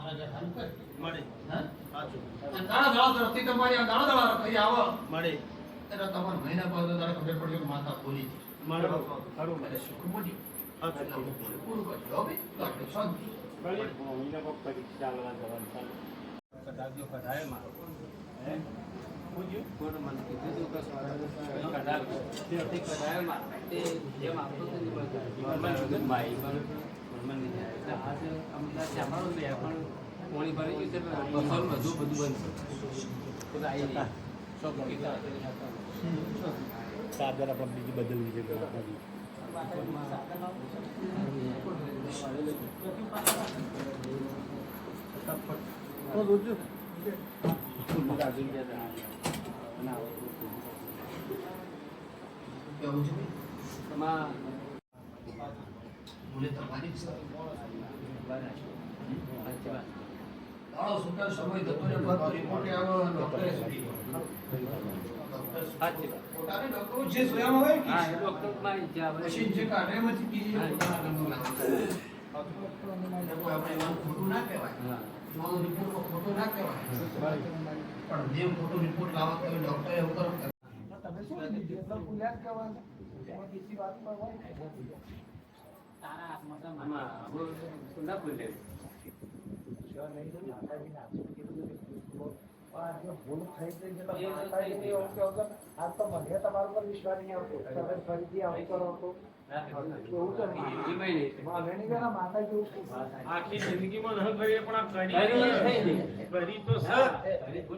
મારા જે હાલ કર મળે હા સાચું અને દાડા દાડા તરફથી તમારી આ દાડા દાડા કઈ આવો મળે એટલે તમારે મહિના પછી તારે ખબર પડી કે માતા ખોલી છે મળે ખરું એટલે સુખ મોટી સાચું પૂરું કરજો હવે તો આપણે શાંતિ મળે મહિના પર પરીક્ષા લેવા જવાનું ચાલુ કદાજો કઢાય મારો હે પૂજ્યું કોણ મને કીધું કે કઢાવ તે કઢાય માર તે જેમ આપતો તે મને માઈ મને નહીં એટલે આજે અમદાવાદ ચામારો બે પણ કોણી ભરી ગયું છે બસોલ બધું બનશે તો આવી નહીં શોખ કીધા ચાદર આપણે બીજી બદલવી છે ભૂલે તમારી દાડો સુતા સમય થતો ને બધો રિપોર્ટ આવો ડોક્ટરે સુધી પોતાને ડોક્ટર જે સોયામાં હોય હા એ ડોક્ટર મારી ઈચ્છા મશીન જે કાઢે એમાંથી બીજી આપણે એમાં ખોટું ના કહેવાય જો રિપોર્ટમાં ખોટું ના કહેવાય પણ જે ખોટો રિપોર્ટ લાવવા તો ડોક્ટરે એવું કરો તમે શું ભૂલ્યા જ કહેવાનું બીજી વાતમાં હોય તારા હાથમાં ના ભૂલે ભૂલ થઈ ગઈ છે આ તો મને તમારા પર વિશ્વાસ નહીં આવતો તમે ફરીથી આવું કરો તો એવું તો આખી જિંદગીમાં ન કરીએ પણ આ કરી તો સર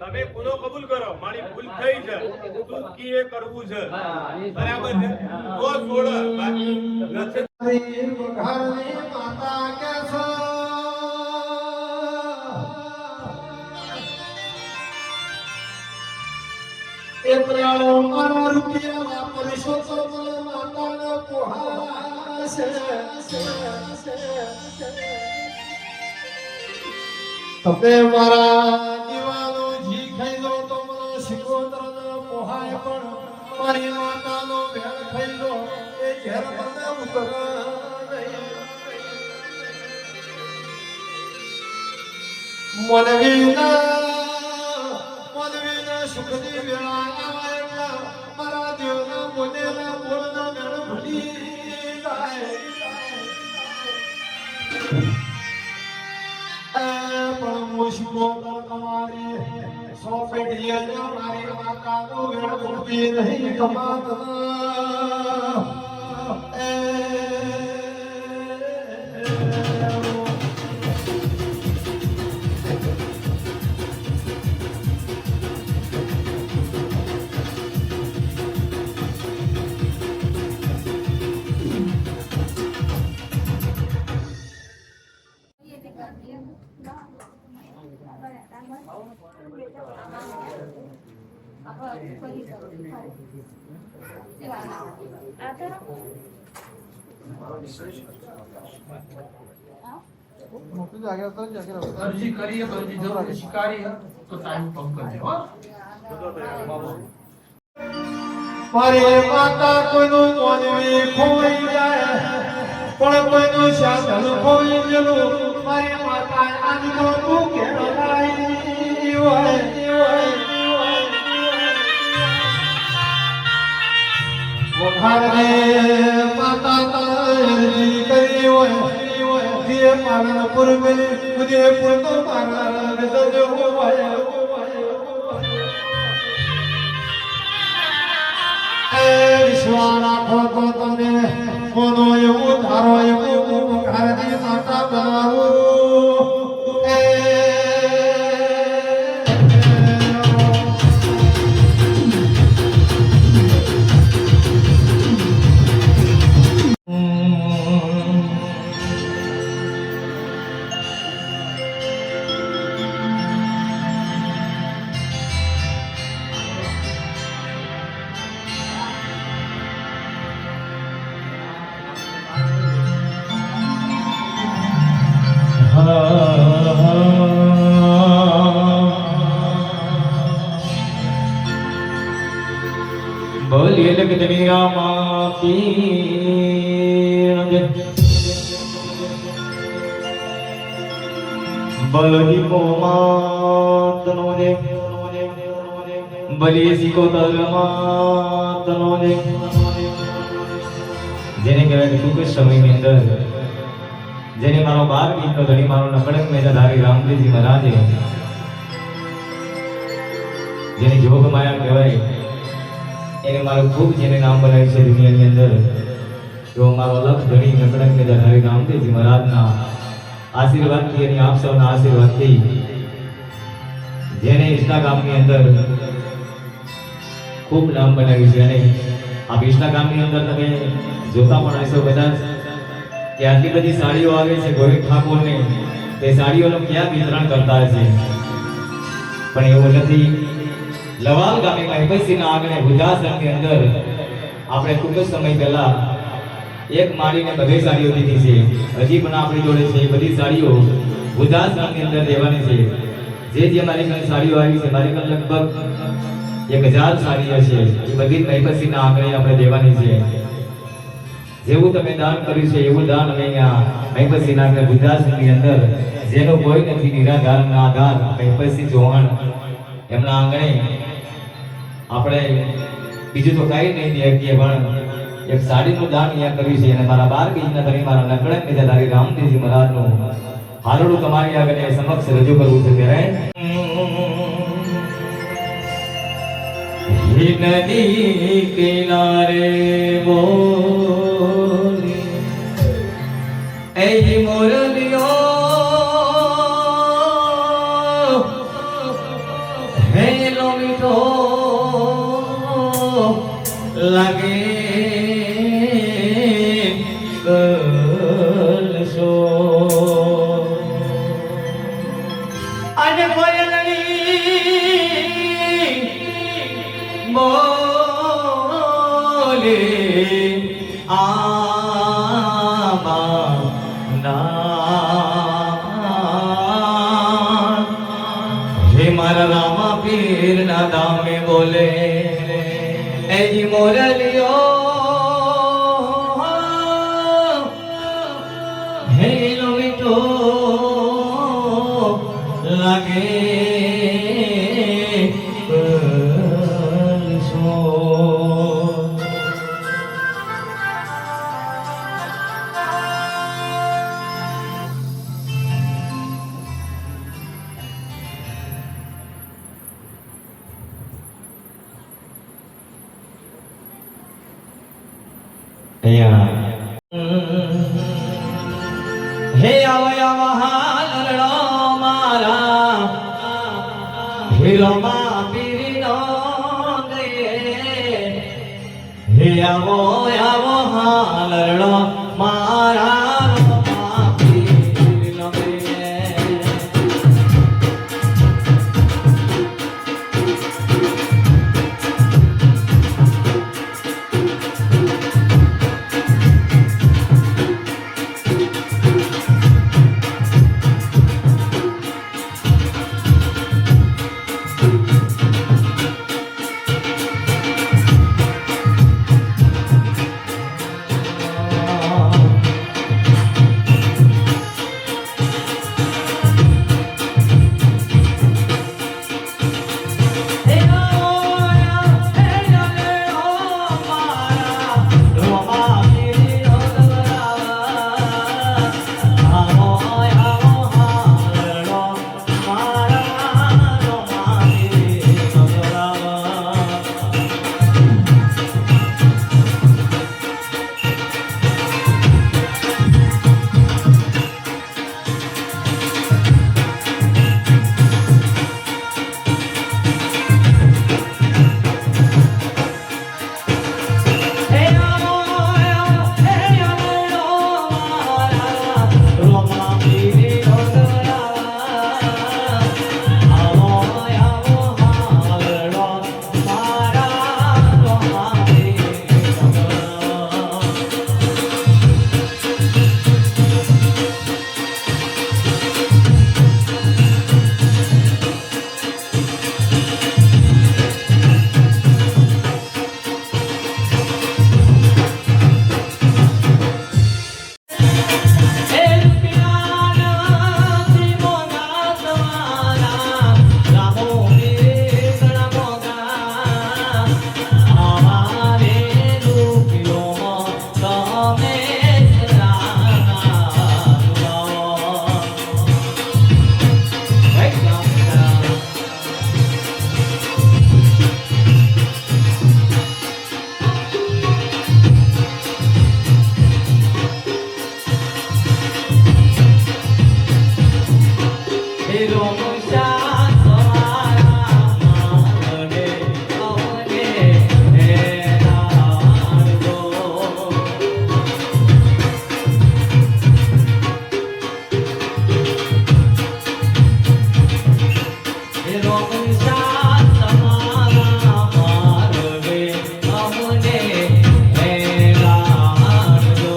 તમે ગુનો કબૂલ કરો મારી ભૂલ થઈ છે ચૂકી એ કરવું છે બરાબર છે તો છોડ બાકી નથી ઘરની માતા કે છો એ પ્રાણો મારો રૂપિયા વાપરશો તો મને માતાનો પોહાશે તમે મારા દીવાનો જી ખાઈ લો તો મને શિકોતર ન પોહાય પણ મારી માતાનો ભેળ ખાઈ લો એ ઘેર મને ઉતર મને વિના સુખની વેળા આવે મારા દેવના મોદેના બોલના મેળ ભૂલી જાય પણ મુશ્કો તો તમારી સો પેઢી મારી માતાનો વેળ ભૂલી નહીં કમાત અરજી કરીએ અરજી જરૂર સ્વીકારીએ તો ટાઈમ કમ કરજો મારી માતા કોઈનું મોનવી ખોઈ જાય પણ કોઈનું સાધન ખોઈ ગયેલું મારી માતા આજનો તું કેળવાઈ હોય વખાણે માતા અરજી કરી હોય જે મારા પૂર્વે મુજે પૂરતો મારા ગજજો હોય વિશ્વા રાખો તો તમે કોનો એવું ધારો એવું ઘરની માતા બનાવો બોલીએ લગદનિયા માતી બલજી પોમાતનો દે બલી સિકોતર માતનો દે જેને કહેવાય કે ટૂંક જ સમયની અંદર જેને મારો 12 ગીતનો ધણી મારો નકળંક મેધાધારી રામદેવજી મહારાજે જેને જોગ માયા કહેવાય એને મારું ખૂબ જેને નામ બનાવ્યું છે દુનિયાની અંદર એવો મારો લખ ધણી નકળંક મેધાધારી રામદેવજી મહારાજના આશીર્વાદથી અને આપ સૌના આશીર્વાદથી જેને ઇન્સ્ટાગ્રામની અંદર ખૂબ નામ બનાવ્યું છે અને આ ઇન્સ્ટાગ્રામની અંદર તમે જોતા પણ હશો કદાચ કે આટલી બધી સાડીઓ આવે છે ગોવિંદ ઠાકોરને તે સાડીઓનું ક્યાં વિતરણ કરતા હશે પણ એવું નથી લવાલ ગામે મહેબતસિંહના આંગણે વૃદ્ધાશ્રમની અંદર આપણે ટૂંક જ સમય પહેલા એક માળીને બધી સાડીઓ દીધી છે હજી પણ આપણી જોડે છે એ બધી સાડીઓ વૃદ્ધાશ્રમની અંદર દેવાની છે જે મારી પાસે સાડીઓ આવી છે મારી પાસે લગભગ 1000 સાડીઓ છે એ બધી મહેબતસિંહના આંગણે આપણે દેવાની છે જેવું તમે દાન કર્યું છે એવું દાન અમે અહીંયા મહેબતસિંહના આંગણે વૃદ્ધાશ્રમની અંદર જેનો કોઈ નથી નિરાધારના આધાર મહેબતસિંહ ચૌહાણ એમના આંગણે આપણે બીજું તો કાંઈ નહીં દે શકીએ પણ એક સાડીનું દાન અહીંયા કર્યું છે અને મારા 12 ગીતના ધણી મારા નકળંક મેધાધારી રામદેવજી મહારાજનું હાલડું તમારી આગળ સમક્ષ રજૂ કરવું છે ત્યારે નદી કિનારે બોલી એ મોરલિયો હેલો મીઠો લાગે કલશો આજે કોયલની બોલે હે મારા રામા પીર ના દામે બોલે એ મોરલિયો હેલો મીઠો લાગે હે આવયા હાલડો મારા હીરોમાં પીરીનો ગયે હે આવો આવો હાલડો મારા એ રોમ શાન સવારા મારે અવને હેરાડો એ રોમ શાન સવારા મારે અવને હેરાડો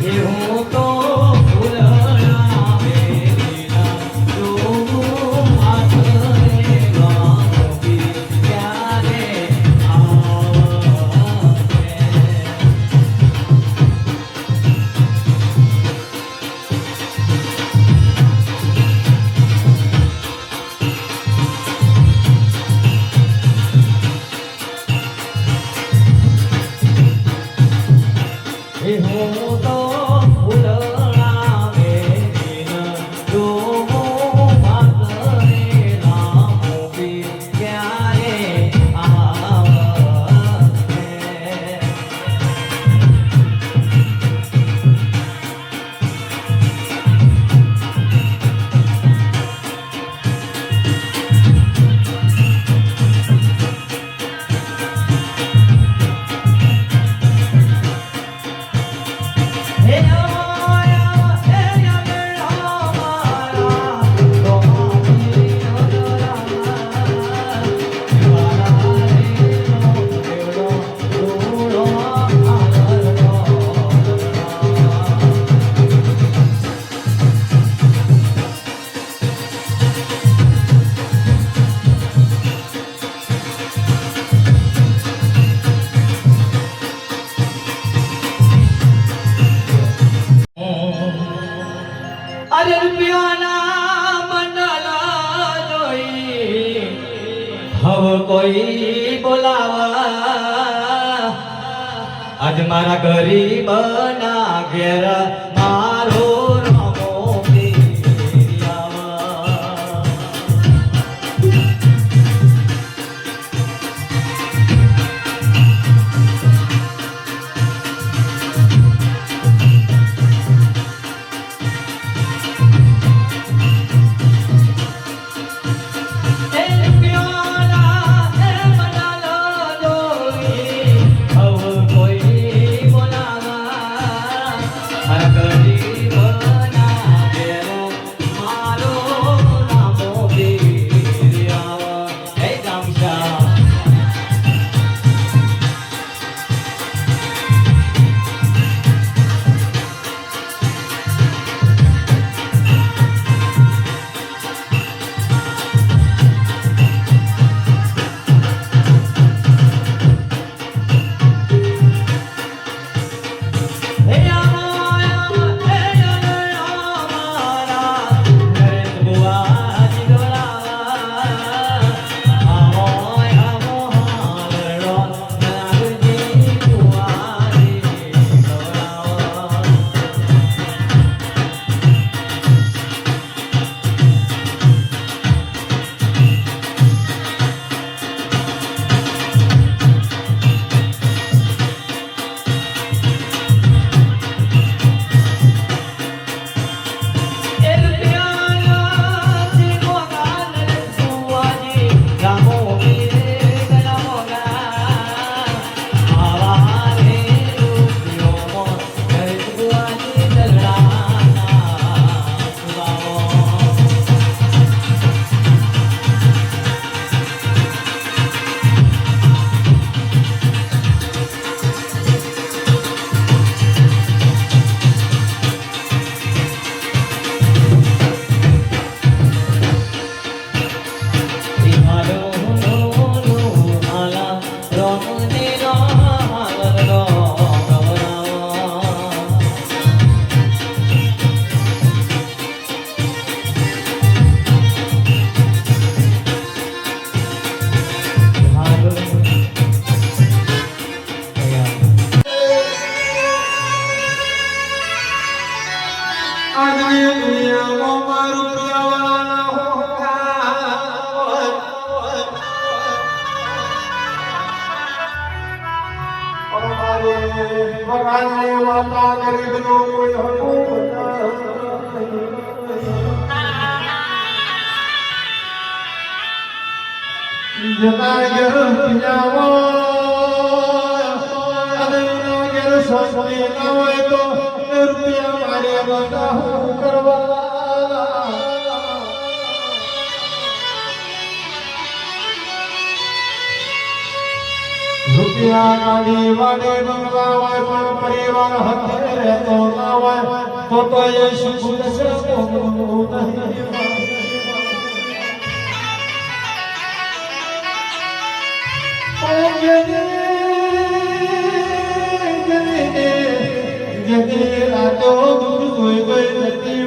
હું તો ફૂલના વેલીના જોઉં માથે ગામથી ક્યારે આવે હું તો ફૂલના વેલીના જોઉં માથે ગામથી ક્યારે આવે હે આયા હે યારા મારા રોમાની ઓરા દેવડો દોડો આગળનો અરે રૂપિયાના મંડલા જોઈ હવે કોઈ બોલાવા આજ મારા ગરીબના ઘેર મારો રામો પીરિયાવા હે રૂપિયાના હે મંડલા જોઈ હવે કોઈ બોલાવા મારા ગરીબ ભગવાનની વાતા ગરીબનો કોઈ હતો જતા ઘેર પિયાવો અને ઘેર સોસની ના હોય તો રૂપિયા મારે બધા કરવા રૂપિયા ગાડી વાડે બંગલા હોય પણ પરિવાર હતે રહેતો ના હોય તો એ સુખ દશે જતી રાતો દૂર જોઈ ગઈ જતી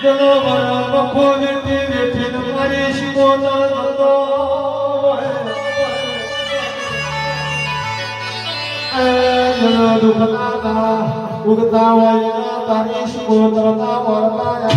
જલો મારા બખો વેઠી વેઠીને મારી શિકોતર થતો જલો દુખતા ઉગતા હોય તારી શિકોતરના વરતા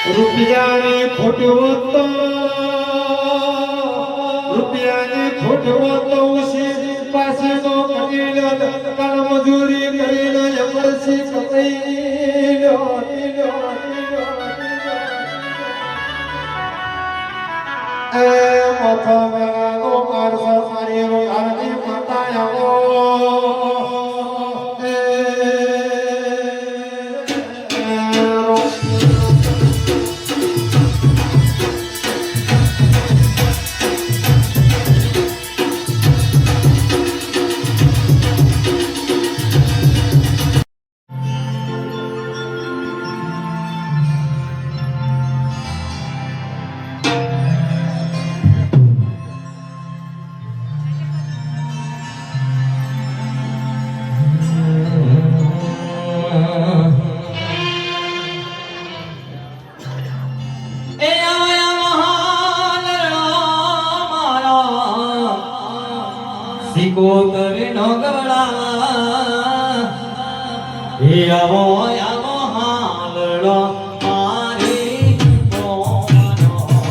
રૂપિયાની ખોટો તો ઉસી પાસે નો કરી લો કાળ મજૂરી કરી લો એમરસી કપાઈ લો એ મોથો મેળાનો મારસો મારી રો આરતી માતા આવો સિકોતર નો ગવડા હે આવો આવો હાલડો મારી મોનો ગવડા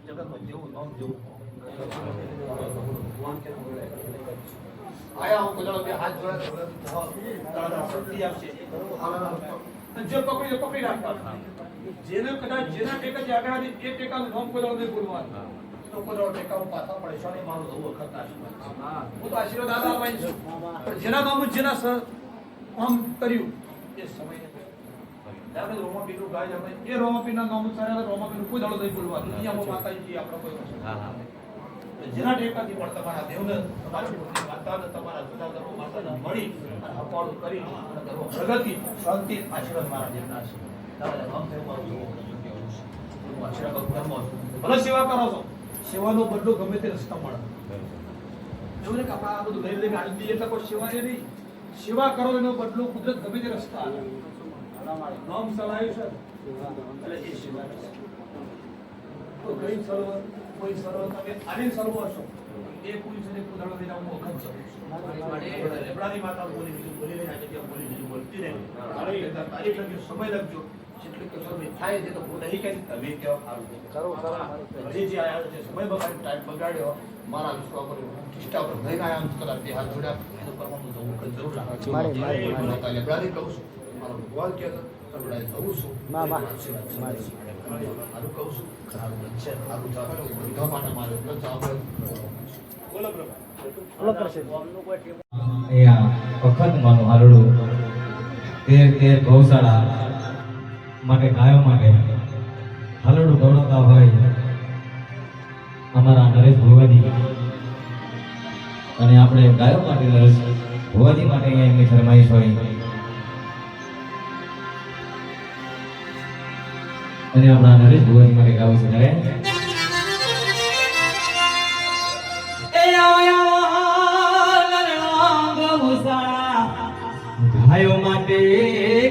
જગત જેવું ન જેવું આયા હું કોઈ દાડો બે હાથ જોડે તારા શક્તિ આપશે અને જે પકડી પકડી રાખતા જેને કદાચ જેના ટેકા જે આગળ એ ટેકાનું નામ કોઈ દાડો નહીં બોલવાનું તો કોઈ દાડો ટેકાનું પાછા પડે છે નહીં મારું બહુ વખત આશીર્વાદ હું તો આશીર્વાદ દાદા અપાઈ છું પણ જેના નામ જેના કામ કર્યું એ સમય આપણે રોમાપીનું ગાય આપણે એ રોમાપીના નામ સારા રોમાપીનું કોઈ દાડો નહીં બોલવાનું દુનિયામાં માતાજી આપણો કોઈ જેના ટેકાથી પણ તમારા દેવને તમારી માતાને તમારા જુદા ધર્મો માતાને મળી અને અપાળું કરી અને ધર્મ પ્રગતિ શાંતિ આશીર્વાદ મારા દેવના છે દાદા નામ છે મારું હું આશીર્વાદ ધર્મ ભલે સેવા કરો છો સેવાનો બદલો ગમે તે રસ્તા મળે એવું ને કે આપણે આ બધું લઈ લઈને આનંદ દઈએ એટલે કોઈ સેવા નહીં સેવા કરો એનો બદલો કુદરત ગમે તે રસ્તા નામ ચલાવ્યું છે એટલે એ સેવા તો કઈ સર્વ કોઈ સર્વ તમે આનંદ સર્વ હશો એ પોલીસને કુદાડો લઈને હું વખત છું લેબડાની માતા બોલી બીજું બોલી લઈને આજે ત્યાં બોલી બીજું બોલતી રહે તારીખ લગજો સમય લગજો જેટલું કે સર્વ થાય છે તો હું નહીં કહી તમે કેવા સારું કરો હજી જે આવ્યા છે સમય બગાડી ટાઈમ બગાડ્યો મારા વિશ્વા પર ટિસ્ટા પર લઈને આવ્યા આમ કદાચ બે હાથ જોડ્યા એનું કરવાનું તો હું જરૂર લાગે લેબડાની કહું છું મારો ભગવાન કે લેબડાની કહું છું આનું કહું છું સારું બનશે સારું જવાનું બધા માટે મારે બોલો અહીંયા વખત માનું હારડું 13 ગૌશાળા માટે ગાયો માટે હાલડું દોડતા હોય અમારા નરેશ ભુવાજી અને આપણે ગાયો માટે નરેશ ભુવાજી માટે અહીંયા એમની ફરમાઈશ હોય અને આપણા નરેશ ભુવાજી માટે ગાવું છે નરેશ ગાયો માટે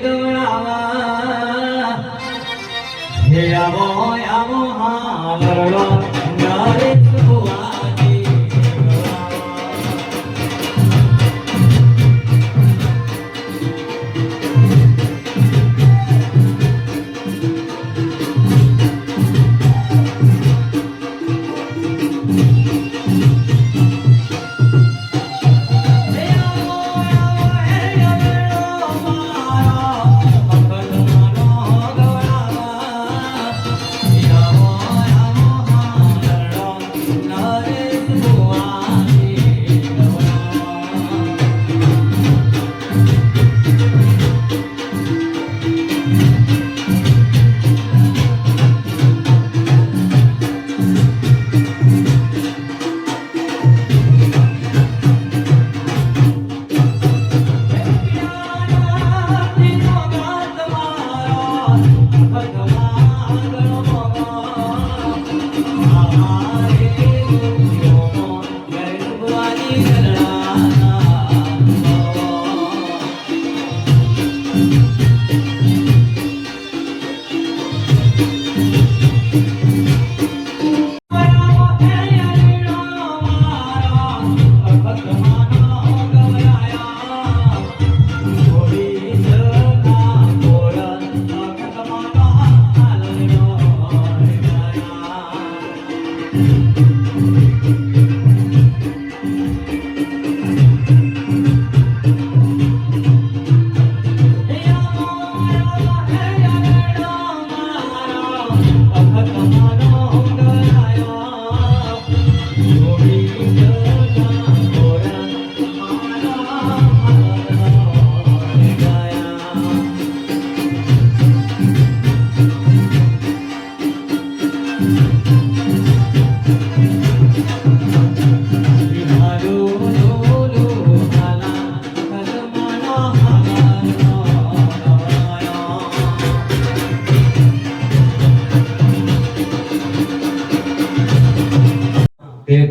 ગવડાવા હે આવો આવો હાલડો નરેશ ભુવાજી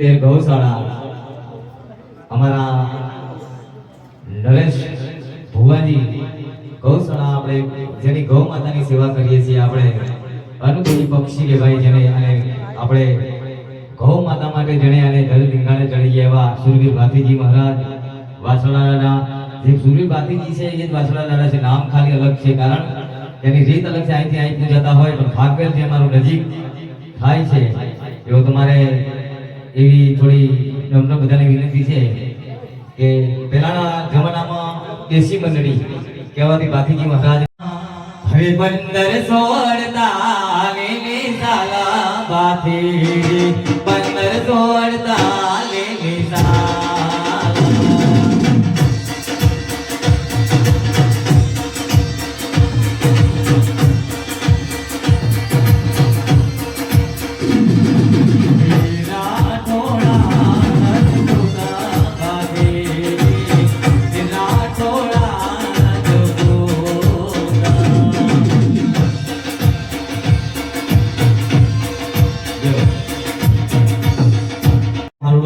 તેર ગૌશાળા અમારા નરેશ ભુવાજી ગૌશાળા આપણે જેની ગૌ માતાની સેવા કરીએ છીએ આપણે અનુભવી પક્ષી કે ભાઈ જેને અને આપણે ગૌ માતા માટે જેને અને જલ ધીંગાણે ચડી ગયા એવા સુરવીર ભાતીજી મહારાજ વાસણાના જે સુરવીર ભાતીજી છે એ જ વાસણાના છે નામ ખાલી અલગ છે કારણ એની રીત અલગ છે અહીંથી અહીં જતા હોય પણ ભાગવેલ જે અમારું નજીક થાય છે એવો તમારે એવી થોડી અમને બધાને વિનંતી છે કે પહેલાના જમાનામાં દેશી મંડળી કહેવાતી બાકીજી મહારાજ હવે બંદર છોડતા ને સાલા બાથી બંદર છોડતા ને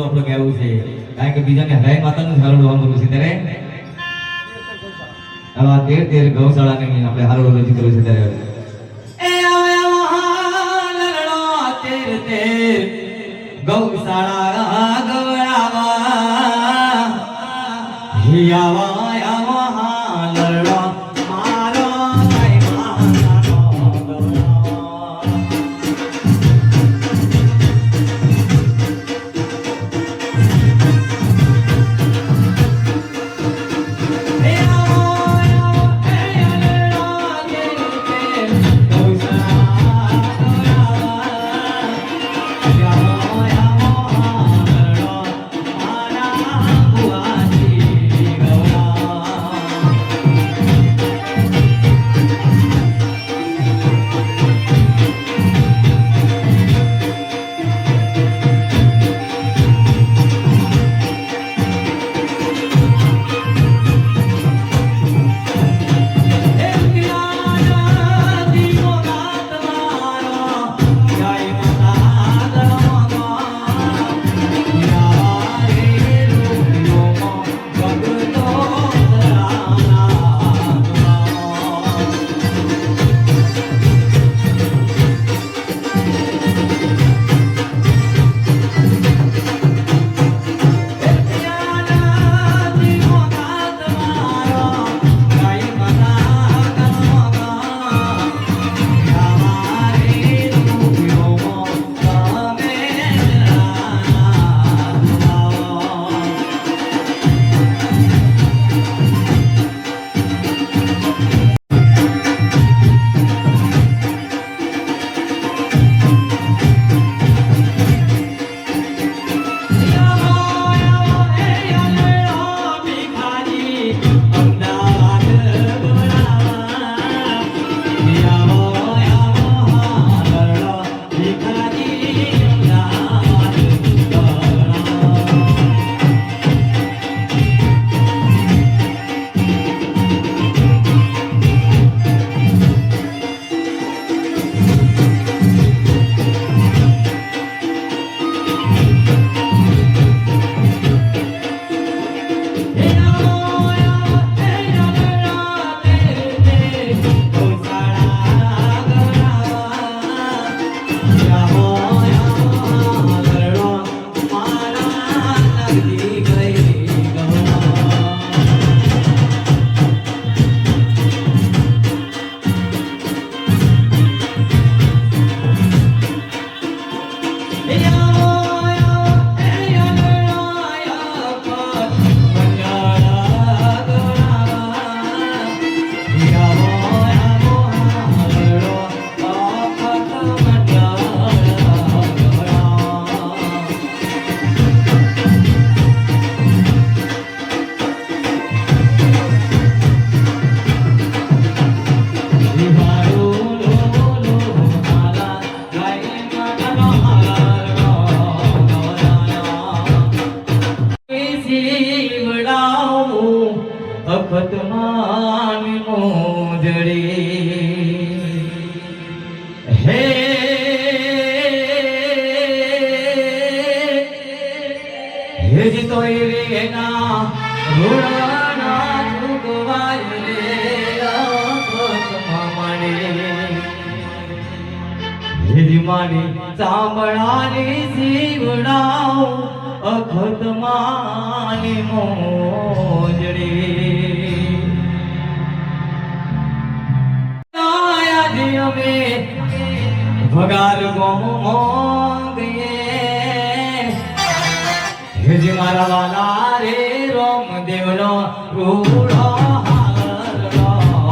આપણે કહેવું છે કારણ કે બીજાને હરાય માતાનું હારું લોવાનું છે ત્યારે આવા 13 ગૌશાળાને આપણે હારું રજૂ કર્યું છે ત્યારે એ આવે લરડો 13 ગૌશાળા ગવડાવા હિયાવા લરડો મારો અખતમાની મોજડી હે હેજી તો એના રોડાના ચૂકવાય રે અખતમાની હેજી માની સાંભળાની શિવડાવ અખતમાની મોજડી ભગાર ગોમો ગયે હેજ મારા વાલા રે રોમ દેવનો રૂડો હારલો ગોરા.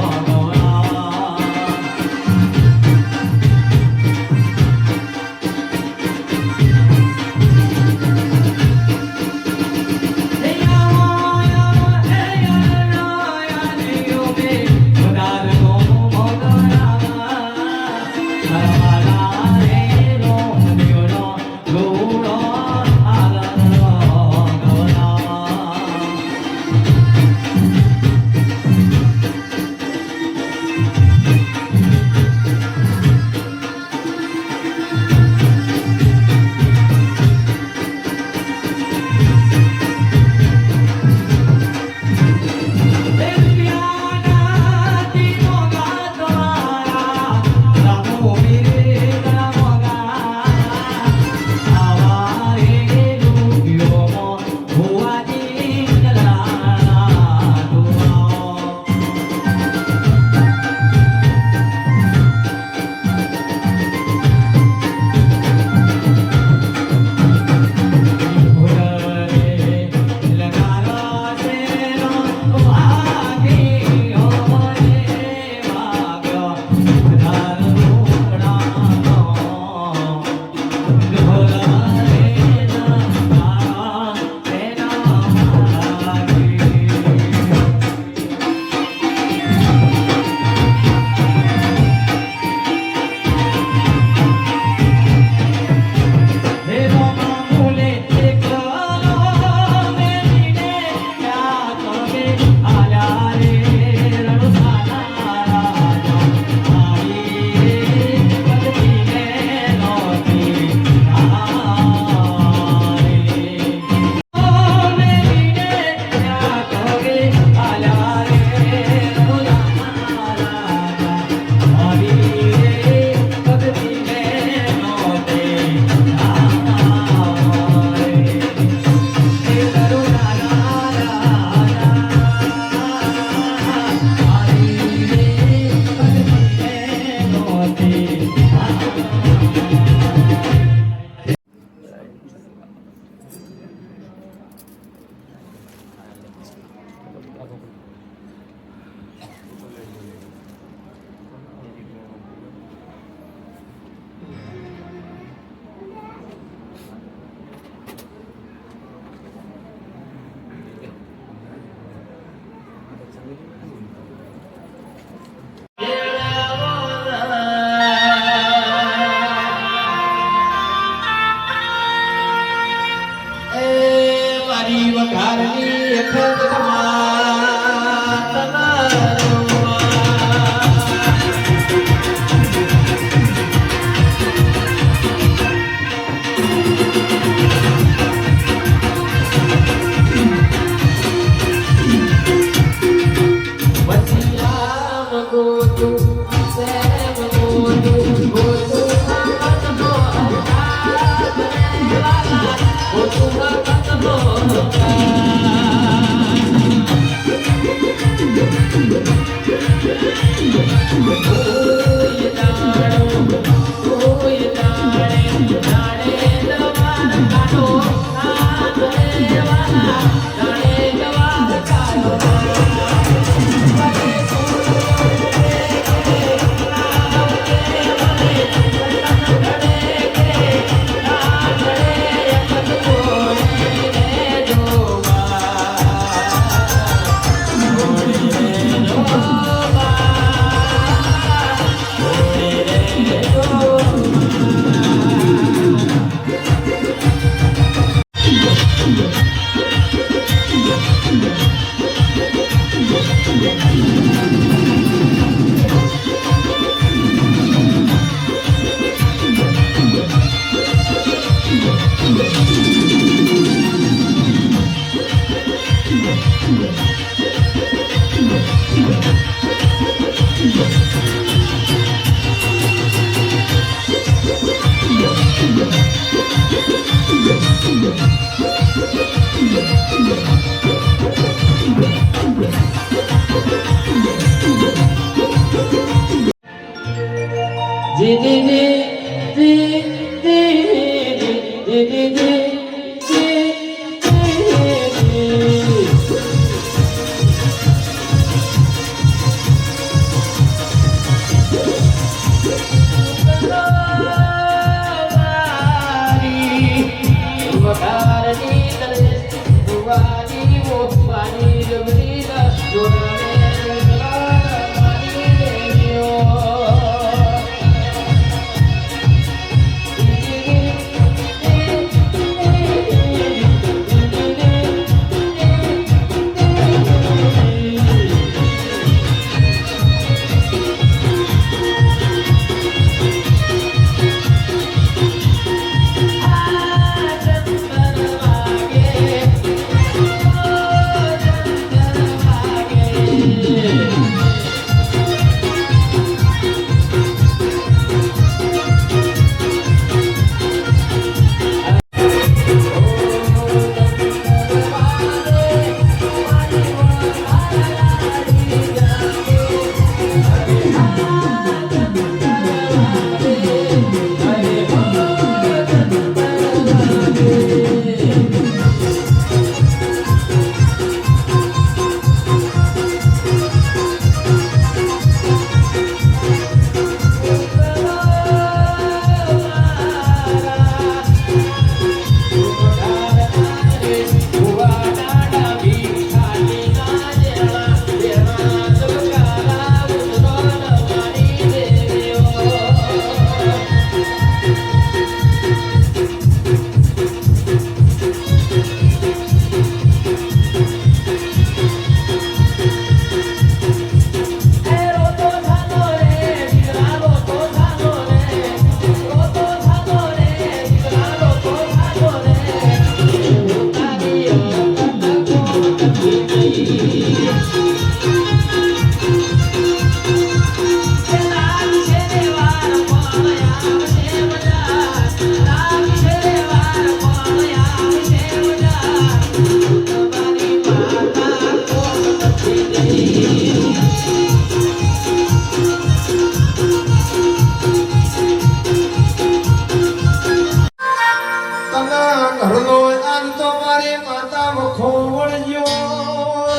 ઘરનો આજ તો મારી માતા વખો વળ્યો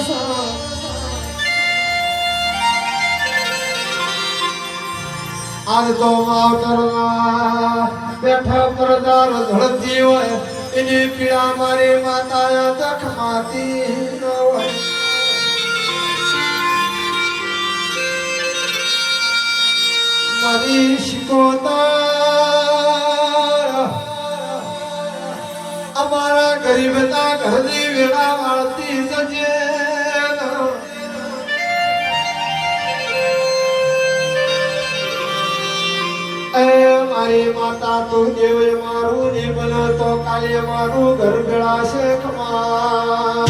છે. આજ તો માવતરના બેઠા પરદાર ધડતી હોય એની પીડા મારી માતા દખમાતી ન હોય. મારી શિકોતર અમારા ગરીબના ઘરની વેળા વાળતી જજે. મારી માતા તું દેવ મારું ને બનો તો કાલે મારું ઘર ભેળાશે ખમા.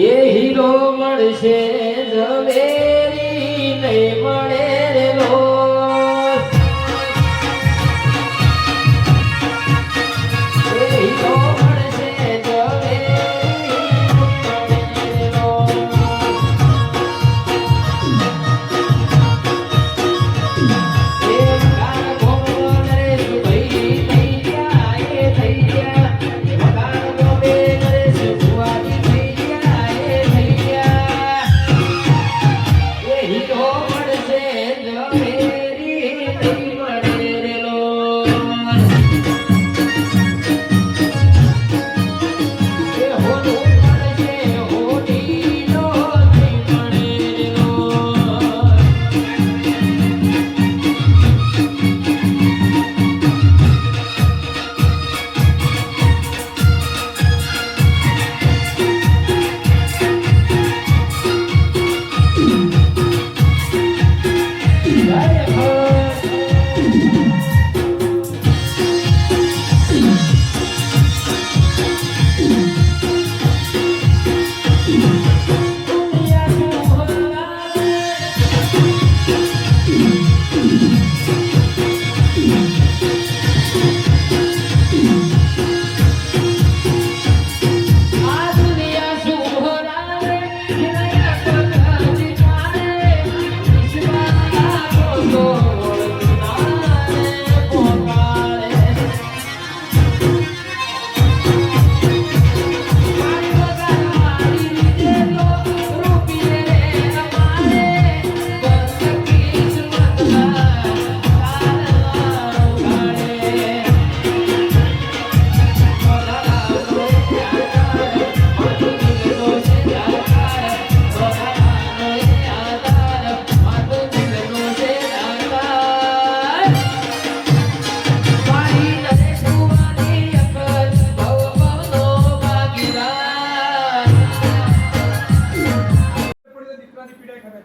એ હીરો મળશે ઝવેરી નહીં મળે રે લો. એ હીરો મળશે ઝવેરી નહીં મળે રે લો. એ મકાન ભોગવો નરેશ ભાઈ થઈ ગયા, એ થઈ ગયા. મકાન ભોગે નરેશ ભુવાની થઈ ગયા, એ થઈ ગયા. એ હીરો મળશે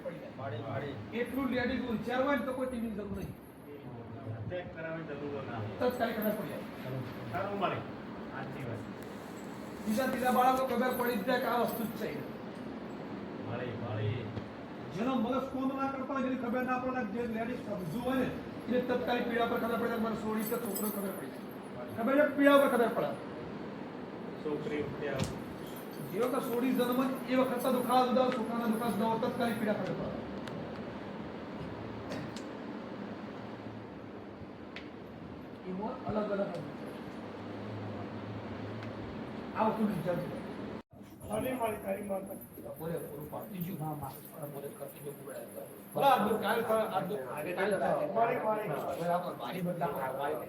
પડી જાય. એટલું લેડીઝ હોશિયાર હોય ને તો કોઈ ટીવી જરૂર નહીં. ચેક કરાવવાની જરૂર ના તત્કાલિક ખબર પડી જાય. સારું મળે સાચી વાત બીજા બાળકો ખબર પડી જ જાય કે આ વસ્તુ જ છે. મળે જેનો મગજ ફોન ના કરતા હોય જેની ખબર ના પડે જે લેડીઝ સમજુ હોય ને એને તત્કાલિક પીડા પર ખબર પડે મને સોળી તો છોકરો ખબર પડી જાય. ખબર છે પીડા પર ખબર પડે. છોકરી ઉઠ્યા જે વખત સોળી જન્મ એ વખત દુખાવા જુદા છોકરાના દુખાવા જુદા તત્કાલિક પીડા ખબર પડે. એમાં અલગ અલગ આ વસ્તુ વિચારજો. પૂરેપૂરું પાડતી છું. પૂરે કરતી જો પૂરે ભલે આજનું કાલ મારી બદલા મારી